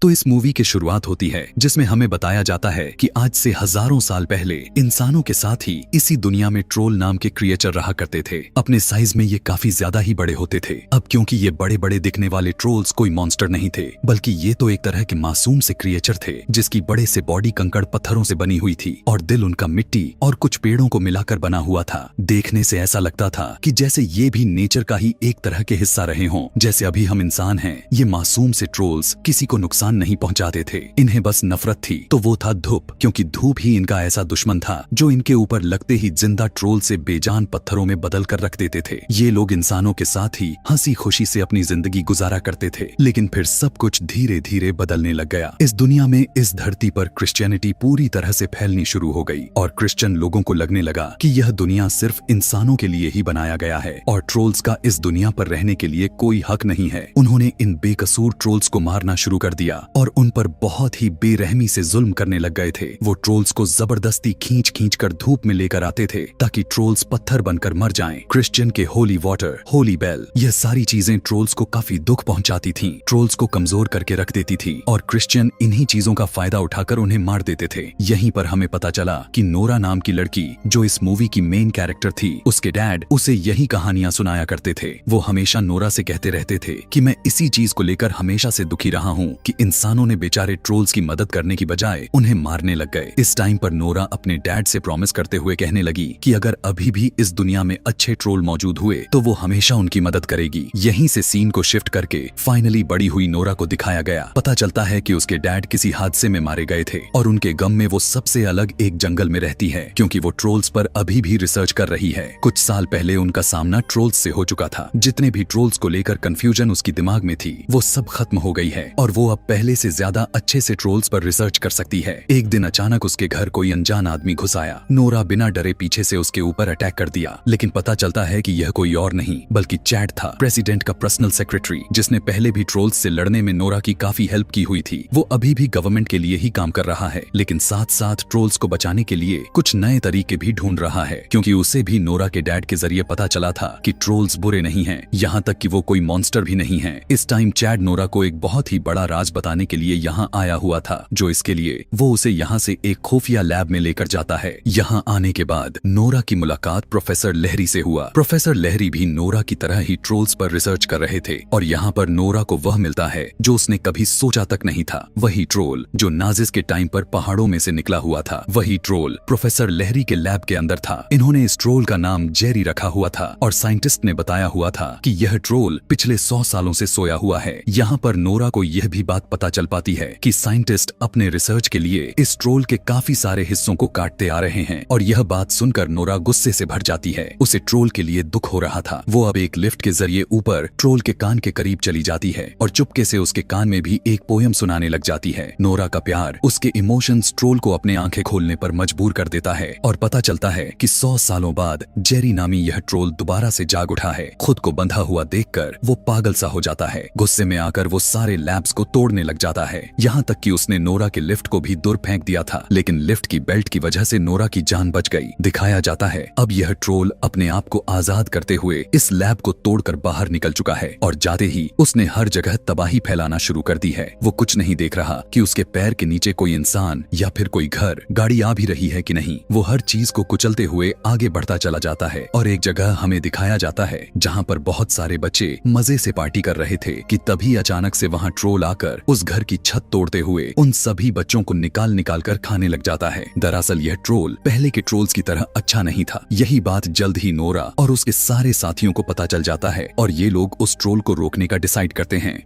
तो इस मूवी की शुरुआत होती है जिसमें हमें बताया जाता है कि आज से हजारों साल पहले इंसानों के साथ ही इसी दुनिया में ट्रोल नाम के क्रिएचर रहा करते थे। अपने साइज में ये काफी ज्यादा ही बड़े होते थे। अब क्योंकि ये बड़े बड़े दिखने वाले ट्रोल्स कोई मॉन्स्टर नहीं थे, बल्कि ये तो एक तरह के मासूम से क्रिएचर थे जिसकी बड़े से बॉडी कंकड़ पत्थरों से बनी हुई थी और दिल उनका मिट्टी और कुछ पेड़ों को मिलाकर बना हुआ था। देखने से ऐसा लगता था कि जैसे ये भी नेचर का ही एक तरह के हिस्सा रहे हों। जैसे अभी हम इंसान हैं, ये मासूम से ट्रोल्स किसी को नुकसान नहीं पहुंचाते थे, इन्हें बस नफरत थी तो वो था धूप, क्योंकि धूप ही इनका ऐसा दुश्मन था जो इनके ऊपर लगते ही जिंदा ट्रोल से बेजान पत्थरों में बदल कर रख देते थे। ये लोग इंसानों के साथ ही हंसी खुशी से अपनी जिंदगी गुजारा करते थे, लेकिन फिर सब कुछ धीरे धीरे बदलने लग गया। इस दुनिया में, इस धरती पर क्रिश्चियनिटी पूरी तरह से फैलनी शुरू हो गई और क्रिश्चियन लोगों को लगने लगा कि यह दुनिया सिर्फ इंसानों के लिए ही बनाया गया है और ट्रोल्स का इस दुनिया पर रहने के लिए कोई हक नहीं है। उन्होंने इन बेकसूर ट्रोल्स को मारना शुरू कर दिया और उन पर बहुत ही बेरहमी से जुल्म करने लग गए थे। वो ट्रोल्स को जबरदस्ती खींच खींच कर धूप में लेकर आते थे ताकि ट्रोल्स पत्थर बनकर मर जाएं। क्रिश्चियन के होली वाटर, होली बेल, यह सारी चीजें ट्रोल्स को काफी दुख पहुंचाती थीं, ट्रोल्स को कमजोर करके रख देती थी और क्रिश्चियन इन्हीं चीजों का फायदा उठाकर उन्हें मार देते थे। यहीं पर हमें पता चला कि नोरा नाम की लड़की, जो इस मूवी की मेन कैरेक्टर थी, उसके डैड उसे यही कहानियां सुनाया करते थे। वो हमेशा नोरा से कहते रहते थे कि मैं इसी चीज को लेकर हमेशा से दुखी रहा हूँ कि इंसानों ने बेचारे ट्रोल्स की मदद करने की बजाय उन्हें मारने लग गए। इस टाइम पर नोरा अपने डैड से प्रॉमिस करते हुए कहने लगी कि अगर अभी भी इस दुनिया में अच्छे ट्रोल मौजूद हुए तो वो हमेशा उनकी मदद करेगी। यहीं से सीन को शिफ्ट करके फाइनली बड़ी हुई नोरा को दिखाया गया। पता चलता है कि उसके डैड किसी हादसे में मारे गए थे और उनके गम में वो सबसे अलग एक जंगल में रहती है, क्योंकि वो ट्रोल्स पर अभी भी रिसर्च कर रही है। कुछ साल पहले उनका सामना ट्रोल्स से हो चुका था। जितने भी ट्रोल्स को लेकर कंफ्यूजन उसकी दिमाग में थी, वो सब खत्म हो गई है और वो अब पहले से ज्यादा अच्छे से ट्रोल्स पर रिसर्च कर सकती है। एक दिन अचानक उसके घर कोई अनजान आदमी घुस आया। नोरा बिना डरे पीछे से उसके ऊपर अटैक कर दिया, लेकिन पता चलता है कि यह कोई और नहीं बल्कि चैड था, प्रेसिडेंट का पर्सनल सेक्रेटरी, जिसने पहले भी ट्रोल्स से लड़ने में नोरा की काफी हेल्प की हुई थी। वो अभी भी गवर्नमेंट के लिए ही काम कर रहा है, लेकिन साथ साथ ट्रोल्स को बचाने के लिए कुछ नए तरीके भी ढूंढ रहा है, क्योंकि उसे भी नोरा के डैड के जरिए पता चला था कि ट्रोल्स बुरे नहीं हैं, यहाँ तक कि वो कोई मॉन्स्टर भी नहीं है। इस टाइम चैड नोरा को एक बहुत ही बड़ा राज बताने के लिए यहाँ आया हुआ था, जो इसके लिए वो उसे यहाँ से एक खुफिया लैब में लेकर जाता है। यहाँ आने के बाद नोरा की मुलाकात प्रोफेसर लहरी से हुआ। प्रोफेसर लहरी भी नोरा की तरह ही ट्रोल्स पर रिसर्च कर रहे थे और यहाँ पर नोरा को वह मिलता है जो उसने कभी सोचा तक नहीं था। वही ट्रोल जो नाजिस के टाइम पर पहाड़ों में से निकला हुआ था, वही ट्रोल प्रोफेसर लहरी के लैब के अंदर था। इन्होंने इस ट्रोल का नाम जेरी रखा हुआ था और साइंटिस्ट ने बताया हुआ था कि यह ट्रोल पिछले 100 सालों से सोया हुआ है। यहाँ पर नोरा को यह भी बात पता चल पाती है कि साइंटिस्ट अपने रिसर्च के लिए इस ट्रोल के काफी सारे हिस्सों को काटते आ रहे हैं और यह बात सुनकर नोरा गुस्से से भर जाती है। उसे ट्रोल के लिए दुख हो रहा था। वो अब एक लिफ्ट के जरिए ऊपर ट्रोल के कान के करीब चली जाती है और चुपके से उसके कान में भी एक पोयम सुनाने लग जाती है। नोरा का प्यार, उसके इमोशंस ट्रोल को अपने आंखें खोलने पर मजबूर कर देता है और पता चलता है कि 100 सालों बाद जेरी नामी यह ट्रोल दोबारा से जाग उठा है। खुद को बंधा हुआ देखकर वो पागल सा हो जाता है। गुस्से में आकर वो सारे लैब्स को तोड़ने लग जाता है, यहाँ तक कि उसने नोरा के लिफ्ट को भी दूर फेंक दिया था, लेकिन लिफ्ट की बेल्ट की वजह से नोरा की जान बच गई। दिखाया जाता है अब यह ट्रोल अपने आप को आजाद करते हुए इस लैब को तोड़कर बाहर निकल चुका है और जाते ही उसने हर जगह तबाही फैलाना शुरू कर दी है। वो कुछ नहीं देख रहा कि उसके पैर के नीचे कोई इंसान या फिर कोई घर, गाड़ी आ भी रही है कि नहीं। वो हर चीज को कुचलते हुए आगे बढ़ता चला जाता है और एक जगह हमें दिखाया जाता है जहाँ पर बहुत सारे बच्चे मजे से पार्टी कर रहे थे कि तभी अचानक से वहाँ ट्रोल आकर उस घर की छत तोड़ते हुए उन सभी बच्चों को निकाल निकाल कर खाने लग जाता है। दरअसल यह ट्रोल पहले के ट्रोल्स की तरह अच्छा नहीं था। यही बात जल्द ही नोरा और उसके सारे साथियों को पता चल जाता है और ये लोग उस ट्रोल को रोकने का डिसाइड करते हैं।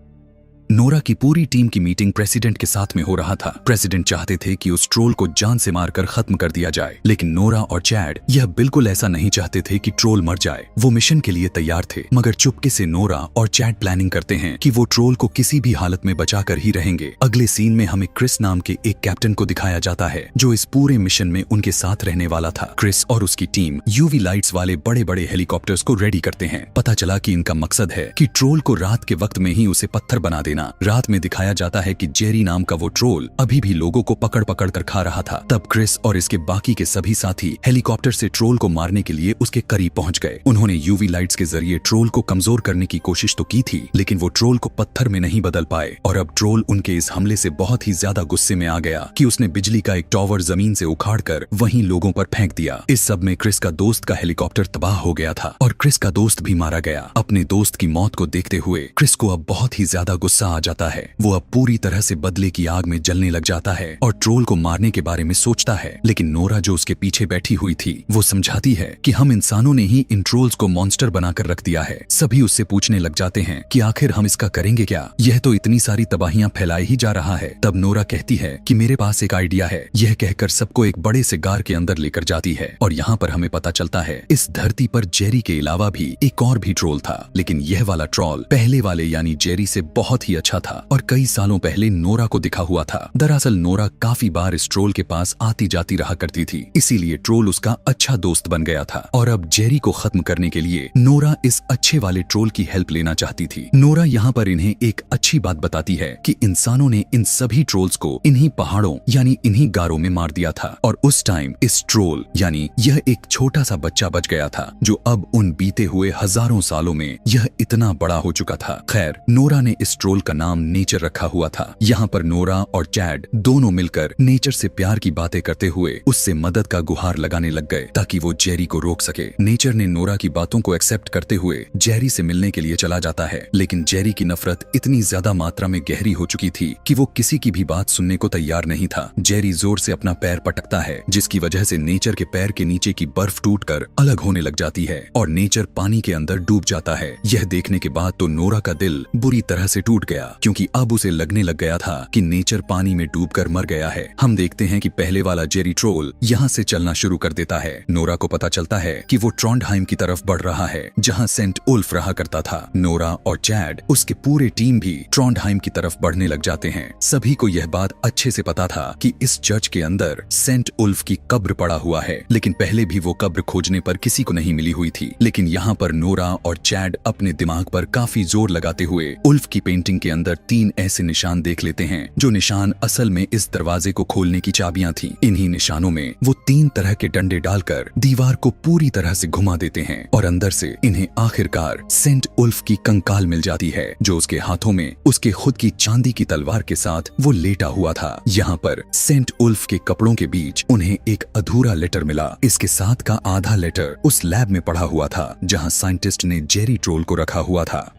नोरा की पूरी टीम की मीटिंग प्रेसिडेंट के साथ में हो रहा था। प्रेसिडेंट चाहते थे कि उस ट्रोल को जान से मारकर खत्म कर दिया जाए, लेकिन नोरा और चैड यह बिल्कुल ऐसा नहीं चाहते थे कि ट्रोल मर जाए। वो मिशन के लिए तैयार थे, मगर चुपके से नोरा और चैड प्लानिंग करते हैं कि वो ट्रोल को किसी भी हालत में बचाकर ही रहेंगे। अगले सीन में हमें क्रिस नाम के एक कैप्टन को दिखाया जाता है जो इस पूरे मिशन में उनके साथ रहने वाला था। क्रिस और उसकी टीम यूवी लाइट्स वाले बड़े बड़े हेलीकॉप्टर्स को रेडी करते हैं। पता चला कि इनका मकसद है कि ट्रोल को रात के वक्त में ही उसे पत्थर बना देना देना। रात में दिखाया जाता है कि जेरी नाम का वो ट्रोल अभी भी लोगों को पकड़ पकड़ कर खा रहा था। तब क्रिस और इसके बाकी के सभी साथी हेलीकॉप्टर से ट्रोल को मारने के लिए उसके करीब पहुंच गए। उन्होंने यूवी लाइट्स के जरिए ट्रोल को कमजोर करने की कोशिश तो की थी, लेकिन वो ट्रोल को पत्थर में नहीं बदल पाए। और अब ट्रोल उनके इस हमले से बहुत ही ज्यादा गुस्से में आ गया कि उसने बिजली का एक टावर जमीन से उखाड़कर वहीं लोगों पर फेंक दिया। इस सब में क्रिस का दोस्त का हेलीकॉप्टर तबाह हो गया था और क्रिस का दोस्त भी मारा गया। अपने दोस्त की मौत को देखते हुए क्रिस को अब बहुत ही ज्यादा गुस्सा आ जाता है। वो अब पूरी तरह से बदले की आग में जलने लग जाता है और ट्रोल को मारने के बारे में सोचता है। लेकिन नोरा जो उसके पीछे बैठी हुई थी वो समझाती है कि हम इंसानों ने ही इन ट्रोल्स को मॉन्स्टर बनाकर रख दिया है। सभी उससे पूछने लग जाते हैं कि आखिर हम इसका करेंगे क्या, यह तो इतनी सारी तबाहियां फैलाए ही जा रहा है। तब नोरा कहती है कि मेरे पास एक आइडिया है। यह कहकर सबको एक बड़े से गार के अंदर लेकर जाती है और यहाँ पर हमें पता चलता है इस धरती पर जेरी के अलावा भी एक और भी ट्रोल था, लेकिन यह वाला ट्रोल पहले वाले यानी जेरी से बहुत ही अच्छा था और कई सालों पहले नोरा को दिखा हुआ था। दरअसल नोरा काफी बार इस ट्रोल के पास आती जाती रहा करती थी, इसीलिए ट्रोल उसका अच्छा दोस्त बन गया था। और अब जेरी को खत्म करने के लिए नोरा इस अच्छे वाले ट्रोल की हेल्प लेना चाहती थी। नोरा यहाँ पर इन्हें एक अच्छी बात बताती है कि इंसानों ने इन सभी ट्रोल्स को इन्हीं पहाड़ों यानी इन्हीं गारों में मार दिया था और उस टाइम इस ट्रोल यानी यह एक छोटा सा बच्चा बच गया था, जो अब उन बीते हुए हजारों सालों में यह इतना बड़ा हो चुका था। खैर, नोरा ने इस ट्रोल का नाम नेचर रखा हुआ था। यहाँ पर नोरा और चैड दोनों मिलकर नेचर से प्यार की बातें करते हुए उससे मदद का गुहार लगाने लग गए ताकि वो जेरी को रोक सके। नेचर ने नोरा की बातों को एक्सेप्ट करते हुए जेरी से मिलने के लिए चला जाता है, लेकिन जेरी की नफरत इतनी ज्यादा मात्रा में गहरी हो चुकी थी कि वो किसी की भी बात सुनने को तैयार नहीं था। जेरी जोर से अपना पैर पटकता है, जिसकी वजह से नेचर के पैर के नीचे की बर्फ टूटकर अलग होने लग जाती है और नेचर पानी के अंदर डूब जाता है। यह देखने के बाद तो नोरा का दिल बुरी तरह से टूट गया, क्योंकि अब उसे लगने लग गया था कि नेचर पानी में डूबकर मर गया है। हम देखते हैं कि पहले वाला जेरी ट्रोल यहाँ से चलना शुरू कर देता है। नोरा को पता चलता है कि वो ट्रॉन्डहाइम की तरफ बढ़ रहा है, जहाँ सेंट उल्फ रहा करता था। नोरा और चैड उसके पूरे टीम भी ट्रॉन्डहाइम की तरफ बढ़ने लग जाते हैं। सभी को यह बात अच्छे से पता था कि इस चर्च के अंदर सेंट उल्फ की कब्र पड़ा हुआ है, लेकिन पहले भी वो कब्र खोजने पर किसी को नहीं मिली हुई थी। लेकिन यहाँ पर नोरा और चैड अपने दिमाग पर काफी जोर लगाते हुए उल्फ की पेंटिंग के अंदर 3 ऐसे निशान देख लेते हैं, जो निशान असल में इस दरवाजे को खोलने की चाबियां थी। इन्हीं निशानों में वो 3 तरह के डंडे डालकर दीवार को पूरी तरह से घुमा देते हैं और अंदर से इन्हें आखिरकार सेंट उल्फ की कंकाल मिल जाती है, जो उसके हाथों में उसके खुद की चांदी की तलवार के साथ वो लेटा हुआ था। यहाँ पर सेंट उल्फ के कपड़ों के बीच उन्हें एक अधूरा लेटर मिला। इसके साथ का आधा लेटर उस लैब में पड़ा हुआ था जहाँ साइंटिस्ट ने जेरी ट्रोल को रखा हुआ था।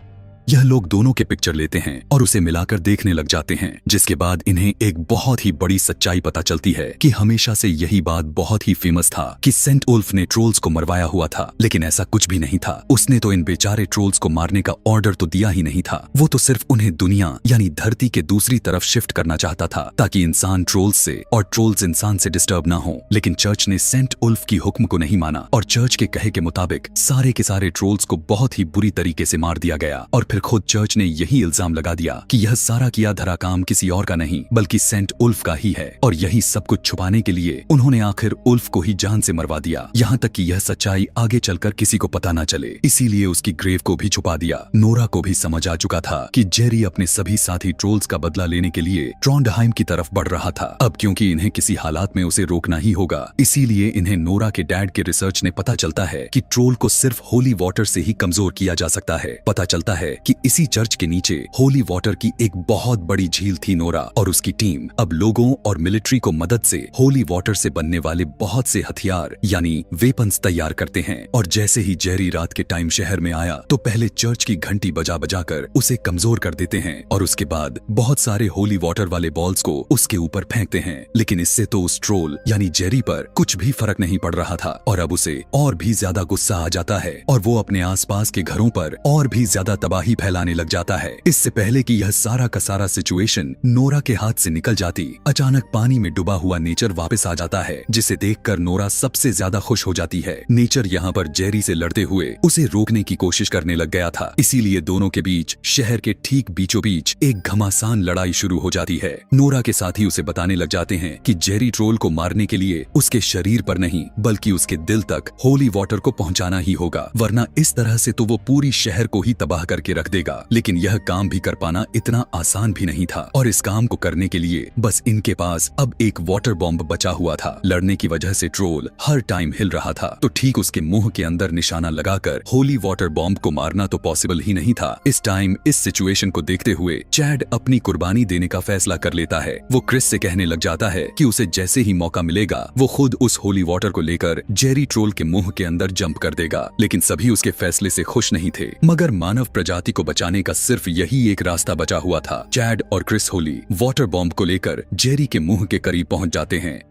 यह लोग दोनों के पिक्चर लेते हैं और उसे मिलाकर देखने लग जाते हैं, जिसके बाद इन्हें एक बहुत ही बड़ी सच्चाई पता चलती है कि हमेशा से यही बात बहुत ही फेमस था कि सेंट उल्फ ने ट्रोल्स को मरवाया हुआ था, लेकिन ऐसा कुछ भी नहीं था। उसने तो इन बेचारे ट्रोल्स को मारने का ऑर्डर तो दिया ही नहीं था, वो तो सिर्फ उन्हें दुनिया यानी धरती के दूसरी तरफ शिफ्ट करना चाहता था ताकि इंसान ट्रोल्स से और ट्रोल्स इंसान से डिस्टर्ब ना हो। लेकिन चर्च ने सेंट उल्फ की हुक्म को नहीं माना और चर्च के कहे के मुताबिक सारे के सारे ट्रोल्स को बहुत ही बुरी तरीके से मार दिया गया और फिर खुद चर्च ने यही इल्जाम लगा दिया कि यह सारा किया धरा काम किसी और का नहीं बल्कि सेंट उल्फ का ही है, और यही सब कुछ छुपाने के लिए उन्होंने आखिर उल्फ को ही जान से मरवा दिया, यहाँ तक कि यह सच्चाई आगे चलकर किसी को पता न चले। इसीलिए उसकी ग्रेव को भी छुपा दिया। नोरा को भी समझ आ चुका था कि जेरी अपने सभी साथी ट्रोल्स का बदला लेने के लिए ट्रॉन्डहाइम की तरफ बढ़ रहा था। अब क्योंकि इन्हें किसी हालात में उसे रोकना ही होगा, इसीलिए इन्हें नोरा के डैड के रिसर्च ने पता चलता है कि ट्रोल को सिर्फ होली वाटर से ही कमजोर किया जा सकता है। पता चलता है कि इसी चर्च के नीचे होली वाटर की एक बहुत बड़ी झील थी। नोरा और उसकी टीम अब लोगों और मिलिट्री को मदद से होली वाटर से बनने वाले बहुत से हथियार यानी वेपन्स तैयार करते हैं। और जैसे ही जेरी रात के टाइम शहर में आया तो पहले चर्च की घंटी बजा बजा कर उसे कमजोर कर देते हैं और उसके बाद बहुत सारे होली वाटर वाले बॉल्स को उसके ऊपर फेंकते हैं। लेकिन इससे तो उस ट्रोल यानी जेरी पर कुछ भी फर्क नहीं पड़ रहा था और अब उसे और भी ज्यादा गुस्सा आ जाता है और वो अपने आसपास के घरों पर और भी ज्यादा तबाही फैलाने लग जाता है। इससे पहले कि यह सारा का सारा सिचुएशन नोरा के हाथ से निकल जाती, अचानक पानी में डूबा हुआ नेचर वापस आ जाता है, जिसे देखकर नोरा सबसे ज्यादा खुश हो जाती है। नेचर यहाँ पर जेरी से लड़ते हुए उसे रोकने की कोशिश करने लग गया था, इसीलिए दोनों के बीच शहर के ठीक बीचों बीच एक घमासान लड़ाई शुरू हो जाती है। नोरा के साथी उसे बताने लग जाते हैं कि जेरी ट्रोल को मारने के लिए उसके शरीर पर नहीं बल्कि उसके दिल तक होली वाटर को पहुंचाना ही होगा, वरना इस तरह से तो वो पूरी शहर को ही तबाह करके रख रख देगा। लेकिन यह काम भी कर पाना इतना आसान भी नहीं था और इस काम को करने के लिए बस इनके पास अब एक वाटर बॉम्ब बचा हुआ था। लड़ने की वजह से ट्रोल हर टाइम हिल रहा था, तो ठीक उसके मुंह के अंदर निशाना लगाकर होली वाटर बॉम्ब को मारना तो पॉसिबल ही नहीं था। इस टाइम इस सिचुएशन को देखते हुए चैड अपनी कुर्बानी देने का फैसला कर लेता है। वो क्रिस से कहने लग जाता है कि उसे जैसे ही मौका मिलेगा वो खुद उस होली वाटर को लेकर जेरी ट्रोल के मुंह के अंदर जंप कर देगा। लेकिन सभी उसके फैसले से खुश नहीं थे, मगर मानव प्रजाति को बचाने का सिर्फ यही एक रास्ता बचा हुआ था। चैड और क्रिस होली वाटर बॉम्ब को लेकर जेरी के मुंह के करीब पहुंच जाते हैं।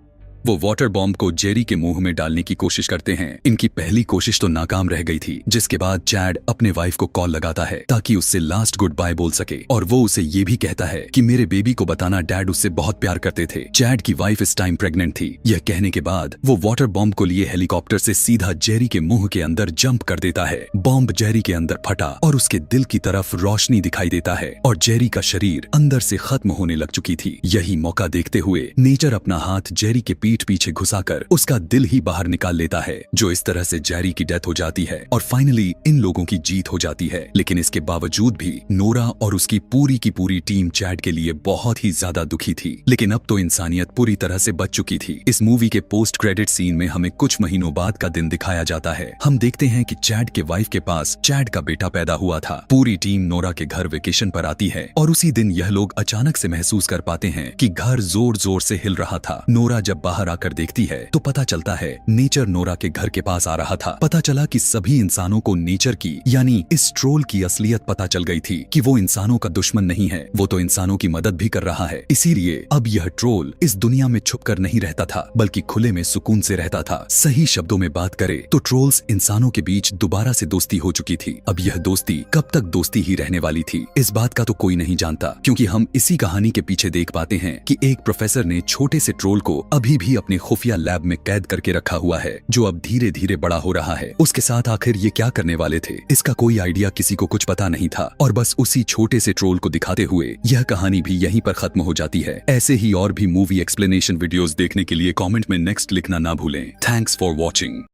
वो वाटर बॉम्ब को जेरी के मुंह में डालने की कोशिश करते हैं। इनकी पहली कोशिश तो नाकाम रह गई थी, जिसके बाद चैड अपने वाइफ को कॉल लगाता है ताकि उससे लास्ट गुड बाय बोल सके और वो उसे ये भी कहता है कि मेरे बेबी को बताना डैड उससे बहुत प्यार करते थे। चैड की वाइफ इस टाइम प्रेग्नेंट थी। यह कहने के बाद वो वाटर बॉम्ब को लिए हेलीकॉप्टर से सीधा जेरी के मुंह के अंदर जंप कर देता है। बॉम्ब जेरी के अंदर फटा और उसके दिल की तरफ रोशनी दिखाई देता है और जेरी का शरीर अंदर से खत्म होने लग चुकी थी। यही मौका देखते हुए नेचर अपना हाथ जेरी के पीठ पीछे घुसाकर उसका दिल ही बाहर निकाल लेता है, जो इस तरह से जेरी की डेथ हो जाती है और फाइनली इन लोगों की जीत हो जाती है। लेकिन इसके बावजूद भी नोरा और उसकी पूरी टीम चैड के लिए बहुत ही ज्यादा दुखी थी। लेकिन अब तो इंसानियत पूरी तरह से बच चुकी थी। इस मूवी के पोस्ट क्रेडिट सीन में हमें कुछ महीनों बाद का दिन दिखाया जाता है। हम देखते हैं कि चैड के वाइफ के पास चैड का बेटा पैदा हुआ था। पूरी टीम नोरा के घर वेकेशन पर आती है और उसी दिन यह लोग अचानक से महसूस कर पाते हैं कि घर जोर जोर से हिल रहा था। नोरा जब बाहर आकर देखती है तो पता चलता है नेचर नोरा के घर के पास आ रहा था। पता चला कि सभी इंसानों को नेचर की यानी इस ट्रोल की असलियत पता चल गई थी कि वो इंसानों का दुश्मन नहीं है, वो तो इंसानों की मदद भी कर रहा है। इसीलिए अब यह ट्रोल इस दुनिया में छुपकर नहीं रहता था, बल्कि खुले में सुकून से रहता था। सही शब्दों में बात करें तो ट्रोल्स इंसानों के बीच दोबारा से दोस्ती हो चुकी थी। अब यह दोस्ती कब तक दोस्ती ही रहने वाली थी, इस बात का तो कोई नहीं जानता, क्योंकि हम इसी कहानी के पीछे देख पाते हैं कि एक प्रोफेसर ने छोटे से ट्रोल को अभी भी अपने खुफिया लैब में कैद करके रखा हुआ है, जो अब धीरे धीरे बड़ा हो रहा है। उसके साथ आखिर ये क्या करने वाले थे, इसका कोई आइडिया किसी को कुछ पता नहीं था और बस उसी छोटे से ट्रोल को दिखाते हुए यह कहानी भी यहीं पर खत्म हो जाती है। ऐसे ही और भी मूवी एक्सप्लेनेशन वीडियोस देखने के लिए कमेंट में नेक्स्ट लिखना ना भूलें। Thanks for watching.